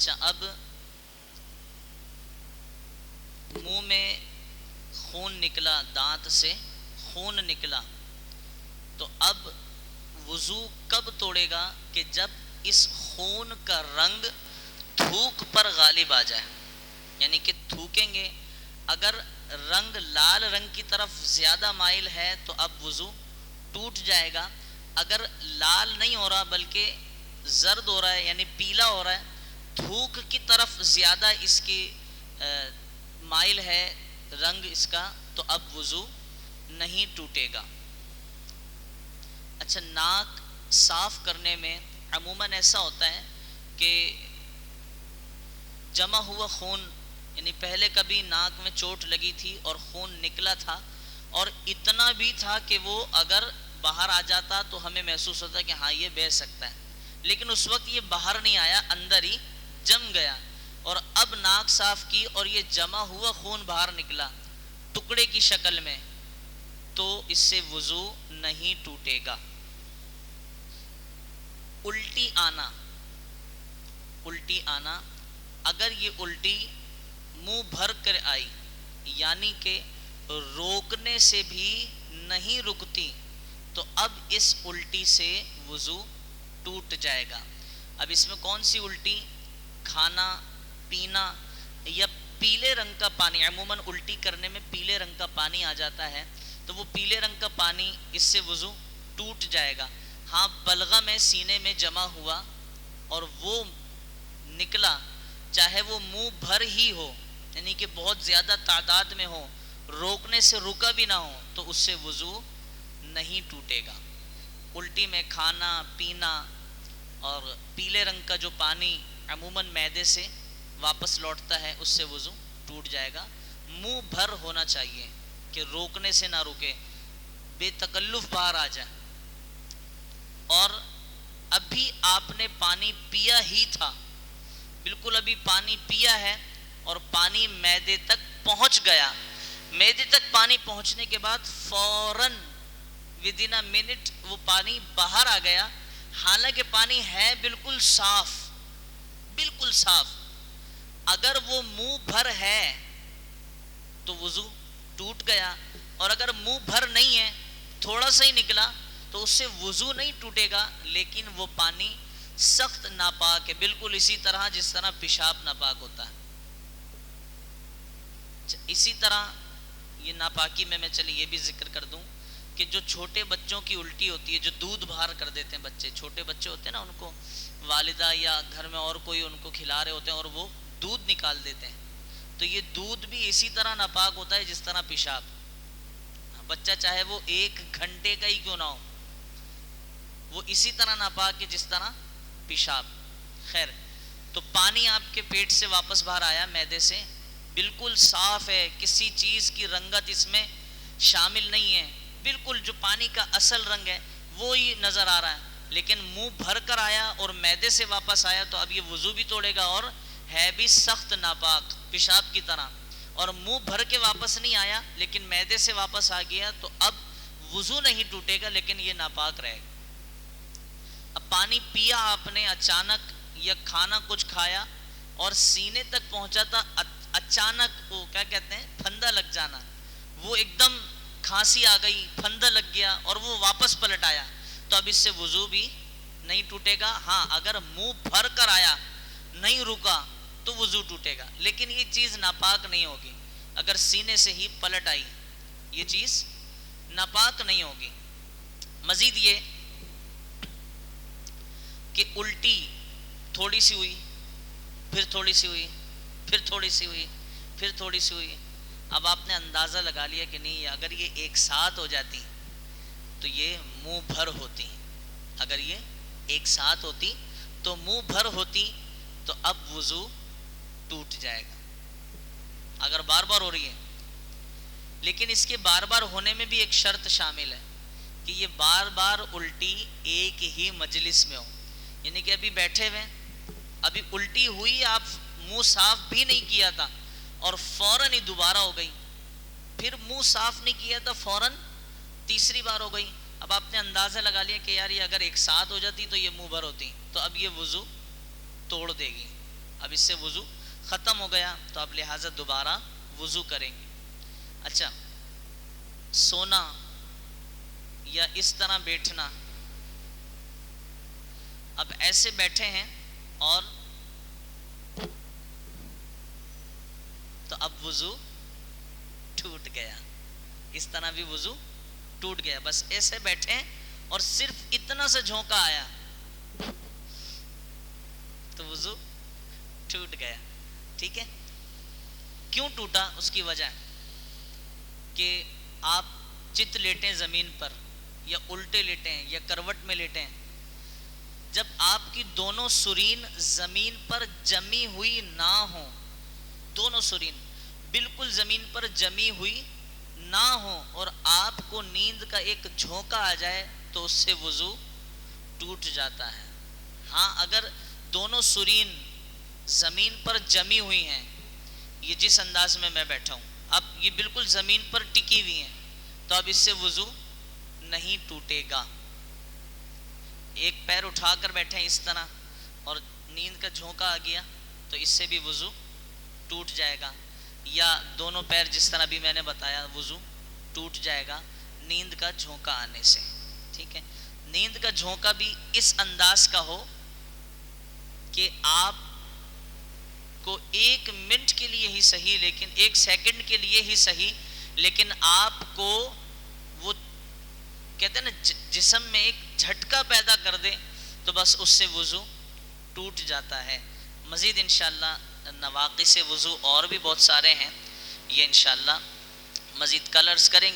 اچھا، اب منہ میں خون نکلا، دانت سے خون نکلا، تو اب وضو کب توڑے گا؟ کہ جب اس خون کا رنگ تھوک پر غالب آ جائے، یعنی کہ تھوکیں گے، اگر رنگ لال رنگ کی طرف زیادہ مائل ہے تو اب وضو ٹوٹ جائے گا. اگر لال نہیں ہو رہا بلکہ زرد ہو رہا ہے یعنی پیلا ہو رہا ہے، تھوک کی طرف زیادہ اس کی مائل ہے رنگ اس کا، تو اب وضو نہیں ٹوٹے گا. اچھا، ناک صاف کرنے میں عموماً ایسا ہوتا ہے کہ جمع ہوا خون، یعنی پہلے کبھی ناک میں چوٹ لگی تھی اور خون نکلا تھا، اور اتنا بھی تھا کہ وہ اگر باہر آ جاتا تو ہمیں محسوس ہوتا کہ ہاں یہ بہہ سکتا ہے، لیکن اس وقت یہ باہر نہیں آیا، اندر ہی جم گیا، اور اب ناک صاف کی اور یہ جمع ہوا خون باہر نکلا ٹکڑے کی شکل میں، تو اس سے وضو نہیں ٹوٹے گا. الٹی آنا، الٹی آنا، اگر یہ الٹی منہ بھر کر آئی یعنی کہ روکنے سے بھی نہیں رکتی، تو اب اس الٹی سے وضو ٹوٹ جائے گا. اب اس میں کون سی الٹی؟ کھانا پینا یا پیلے رنگ کا پانی، عموماً الٹی کرنے میں پیلے رنگ کا پانی آ جاتا ہے، تو وہ پیلے رنگ کا پانی، اس سے وضو ٹوٹ جائے گا. ہاں، بلغم ہے سینے میں جمع ہوا اور وہ نکلا، چاہے وہ منہ بھر ہی ہو، یعنی کہ بہت زیادہ تعداد میں ہو، روکنے سے رکا بھی نہ ہو، تو اس سے وضو نہیں ٹوٹے گا. الٹی میں کھانا پینا اور پیلے رنگ کا جو پانی عموماً معدے سے واپس لوٹتا ہے، اس سے وضو ٹوٹ جائے گا. منہ بھر ہونا چاہیے کہ روکنے سے نہ رکے، بے تکلف باہر آ جائے. اور ابھی آپ نے پانی پیا ہی تھا، بالکل ابھی پانی پیا ہے اور پانی معدے تک پہنچ گیا، معدے تک پانی پہنچنے کے بعد فوراً ودن اے منٹ وہ پانی باہر آ گیا، حالانکہ پانی ہے بالکل صاف، بالکل صاف. اگر وہ منہ بھر ہے تو وضو ٹوٹ گیا، اور اگر منہ بھر نہیں ہے، تھوڑا سا ہی نکلا، تو اس سے وضو نہیں ٹوٹے گا، لیکن وہ پانی سخت ناپاک ہے، بالکل اسی طرح جس طرح پیشاب ناپاک ہوتا ہے. اسی طرح یہ ناپاکی میں چلے یہ بھی ذکر کر دوں کہ جو چھوٹے بچوں کی الٹی ہوتی ہے، جو دودھ باہر کر دیتے ہیں بچے، چھوٹے بچے ہوتے ہیں نا، ان کو والدہ یا گھر میں اور کوئی ان کو کھلا رہے ہوتے ہیں اور وہ دودھ نکال دیتے ہیں، تو یہ دودھ بھی اسی طرح ناپاک ہوتا ہے جس طرح پیشاب. بچہ چاہے وہ 1 گھنٹے کا ہی کیوں نہ ہو، وہ اسی طرح ناپاک ہے جس طرح پیشاب. خیر، تو پانی آپ کے پیٹ سے واپس باہر آیا، معدے سے بالکل صاف ہے، کسی چیز کی رنگت اس میں شامل نہیں ہے، بالکل جو پانی کا اصل رنگ ہے وہی نظر آ رہا ہے، لیکن منہ بھر کر آیا اور معدے سے واپس آیا، تو اب یہ وضو بھی توڑے گا اور ہے بھی سخت ناپاک پیشاب کی طرح. اور منہ بھر کے واپس نہیں آیا لیکن معدے سے واپس آ گیا، تو اب وضو نہیں ٹوٹے گا لیکن یہ ناپاک رہے گا. اب پانی پیا آپ نے اچانک، یا کھانا کچھ کھایا اور سینے تک پہنچا تھا، اچانک وہ کیا کہتے ہیں، پھندا لگ جانا، وہ ایک دم کھانسی آ گئی، پھندا لگ گیا اور وہ واپس پلٹ آیا، تو اب اس سے وضو بھی نہیں ٹوٹے گا. ہاں، اگر منہ بھر کر آیا، نہیں رکا، تو وضو ٹوٹے گا، لیکن یہ چیز ناپاک نہیں ہوگی. اگر سینے سے ہی پلٹ آئی، یہ چیز ناپاک نہیں ہوگی. مزید یہ کہ الٹی تھوڑی سی ہوئی، پھر تھوڑی سی ہوئی، پھر تھوڑی سی ہوئی، پھر تھوڑی سی ہوئی، اب آپ نے اندازہ لگا لیا کہ نہیں، اگر یہ ایک ساتھ ہو جاتی تو یہ منہ بھر ہوتی، اگر یہ ایک ساتھ ہوتی تو منہ بھر ہوتی، تو اب وضو ٹوٹ جائے گا اگر بار بار ہو رہی ہے. لیکن اس کے بار بار ہونے میں بھی ایک شرط شامل ہے کہ یہ بار بار الٹی ایک ہی مجلس میں ہو، یعنی کہ ابھی بیٹھے ہوئے، ابھی الٹی ہوئی، آپ منہ صاف بھی نہیں کیا تھا اور فوراً ہی دوبارہ ہو گئی، پھر منہ صاف نہیں کیا تھا، فوراً تیسری بار ہو گئی. اب آپ نے اندازہ لگا لیا کہ یار یہ اگر ایک ساتھ ہو جاتی تو یہ منہ بھر ہوتی، تو اب یہ وضو توڑ دے گی. اب اس سے وضو ختم ہو گیا تو اب لہٰذا دوبارہ وضو کریں گے. اچھا، سونا یا اس طرح بیٹھنا، اب ایسے بیٹھے ہیں اور تو اب وضو ٹوٹ گیا، اس طرح بھی وضو ٹوٹ گیا. بس ایسے بیٹھے اور صرف اتنا سے جھونکا آیا تو وضو ٹوٹ گیا. ٹھیک ہے، کیوں ٹوٹا؟ اس کی وجہ کہ آپ چت لیٹیں زمین پر یا الٹے لیٹیں یا کروٹ میں لیٹیں، جب آپ کی دونوں سرین زمین پر جمی ہوئی نہ ہوں، دونوں سرین بالکل زمین پر جمی ہوئی نہ ہو اور آپ کو نیند کا ایک جھونکا آ جائے تو اس سے وضو ٹوٹ جاتا ہے. ہاں، اگر دونوں سرین زمین پر جمی ہوئی ہیں، یہ جس انداز میں میں بیٹھا ہوں اب یہ بالکل زمین پر ٹکی ہوئی ہیں، تو اب اس سے وضو نہیں ٹوٹے گا. ایک پیر اٹھا کر بیٹھے ہیں اس طرح اور نیند کا جھونکا آ گیا تو اس سے بھی وضو ٹوٹ جائے گا. یا دونوں پیر جس طرح بھی میں نے بتایا وضو ٹوٹ جائے گا نیند کا جھونکا آنے سے. ٹھیک ہے، نیند کا جھونکا بھی اس انداز کا ہو کہ آپ کو 1 منٹ کے لیے ہی صحیح، لیکن 1 سیکنڈ کے لیے ہی صحیح، لیکن آپ کو وہ کہتے ہیں نا جسم میں ایک جھٹکا پیدا کر دے تو بس اس سے وضو ٹوٹ جاتا ہے. مزید انشاءاللہ نواقص وضو اور بھی بہت سارے ہیں، یہ انشاءاللہ مزید کل عرض کریں گے.